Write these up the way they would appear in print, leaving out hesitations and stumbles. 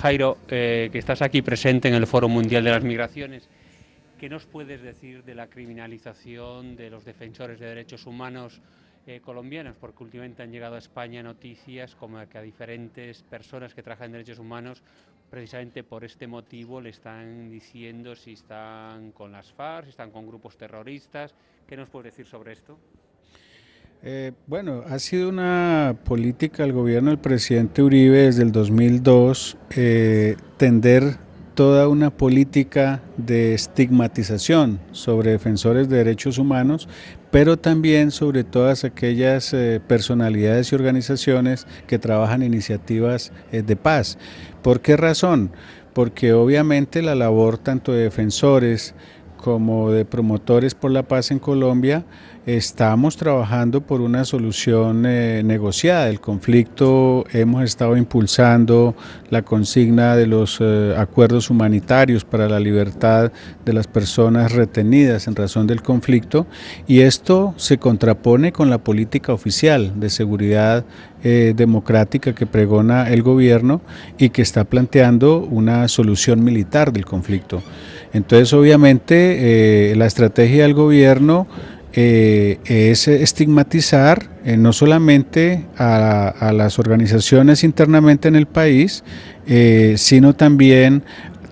Jairo, que estás aquí presente en el Foro Mundial de las Migraciones, ¿qué nos puedes decir de la criminalización de los defensores de derechos humanos colombianos? Porque últimamente han llegado a España noticias como que a diferentes personas que trabajan en derechos humanos, precisamente por este motivo, le están diciendo si están con las FARC, si están con grupos terroristas. ¿Qué nos puedes decir sobre esto? Bueno, ha sido una política del gobierno del presidente Uribe desde el 2002 tender toda una política de estigmatización sobre defensores de derechos humanos, pero también sobre todas aquellas personalidades y organizaciones que trabajan iniciativas de paz. ¿Por qué razón? Porque obviamente la labor tanto de defensores como de promotores por la paz en Colombia, estamos trabajando por una solución negociada del conflicto. Hemos estado impulsando la consigna de los acuerdos humanitarios para la libertad de las personas retenidas en razón del conflicto, y esto se contrapone con la política oficial de seguridad democrática que pregona el gobierno y que está planteando una solución militar del conflicto. Entonces, obviamente, la estrategia del gobierno es estigmatizar no solamente a las organizaciones internamente en el país, sino también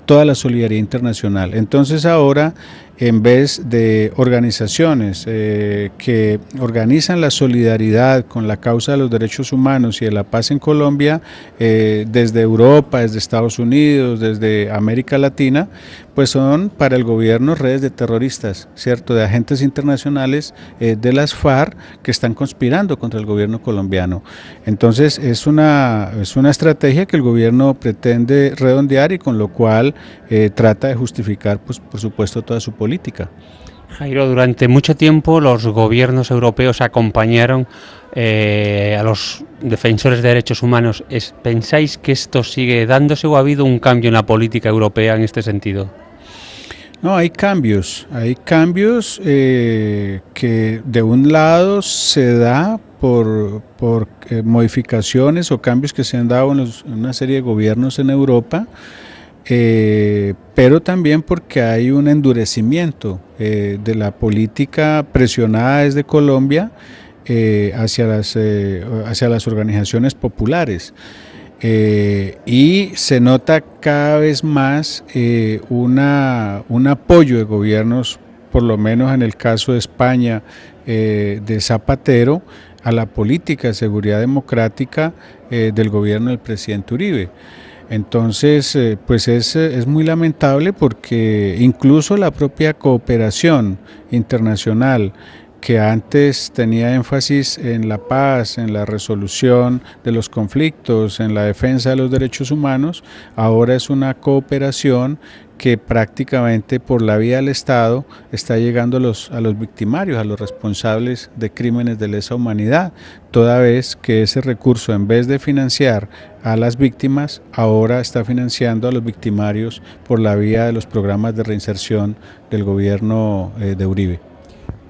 toda la solidaridad internacional. Entonces ahora, en vez de organizaciones que organizan la solidaridad con la causa de los derechos humanos y de la paz en Colombia, desde Europa, desde Estados Unidos, desde América Latina, pues son para el gobierno redes de terroristas, ¿cierto?, de agentes internacionales de las FARC que están conspirando contra el gobierno colombiano. Entonces es una estrategia que el gobierno pretende redondear y con lo cual trata de justificar, pues, por supuesto, toda su política. Jairo, durante mucho tiempo los gobiernos europeos acompañaron a los defensores de derechos humanos. ¿Pensáis que esto sigue dándose o ha habido un cambio en la política europea en este sentido? No, hay cambios que de un lado se da por modificaciones o cambios que se han dado en una serie de gobiernos en Europa, pero también porque hay un endurecimiento de la política presionada desde Colombia hacia las organizaciones populares. Y se nota cada vez más un apoyo de gobiernos, por lo menos en el caso de España, de Zapatero, a la política de seguridad democrática del gobierno del presidente Uribe. Entonces, pues es muy lamentable porque incluso la propia cooperación internacional, que antes tenía énfasis en la paz, en la resolución de los conflictos, en la defensa de los derechos humanos, ahora es una cooperación que prácticamente por la vía del Estado está llegando a los victimarios, a los responsables de crímenes de lesa humanidad, toda vez que ese recurso, en vez de financiar a las víctimas, ahora está financiando a los victimarios por la vía de los programas de reinserción del gobierno de Uribe.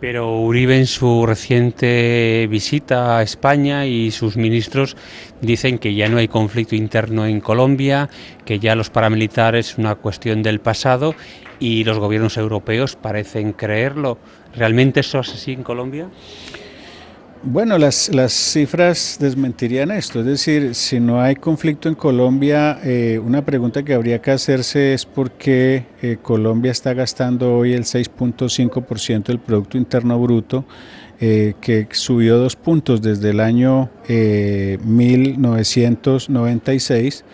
Pero Uribe, en su reciente visita a España, y sus ministros dicen que ya no hay conflicto interno en Colombia, que ya los paramilitares es una cuestión del pasado, y los gobiernos europeos parecen creerlo. ¿Realmente eso es así en Colombia? Bueno, las cifras desmentirían esto, es decir, si no hay conflicto en Colombia, una pregunta que habría que hacerse es por qué Colombia está gastando hoy el 6.5% del Producto Interno Bruto, que subió 2 puntos desde el año 1996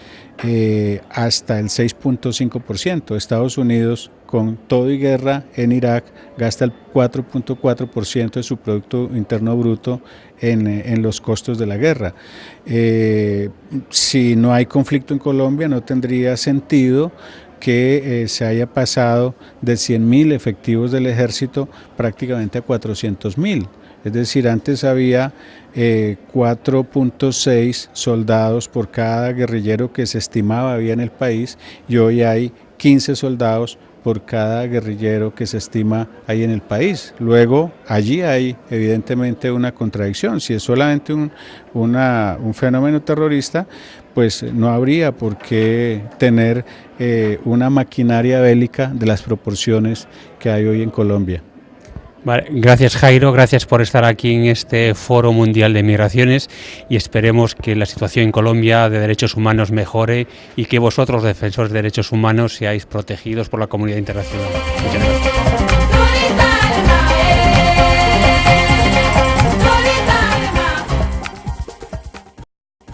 hasta el 6.5%. Estados Unidos, con todo y guerra en Irak, gasta el 4.4% de su Producto Interno Bruto en los costos de la guerra. Si no hay conflicto en Colombia, no tendría sentido que se haya pasado de 100.000 efectivos del ejército prácticamente a 400.000. Es decir, antes había 4.6 soldados por cada guerrillero que se estimaba había en el país, y hoy hay 15 soldados por cada guerrillero que se estima hay en el país. Luego, allí hay evidentemente una contradicción. Si es solamente un fenómeno terrorista, pues no habría por qué tener una maquinaria bélica de las proporciones que hay hoy en Colombia. Vale, gracias Jairo, gracias por estar aquí en este Foro Mundial de Migraciones y esperemos que la situación en Colombia de derechos humanos mejore y que vosotros, defensores de derechos humanos, seáis protegidos por la comunidad internacional. Muchas gracias.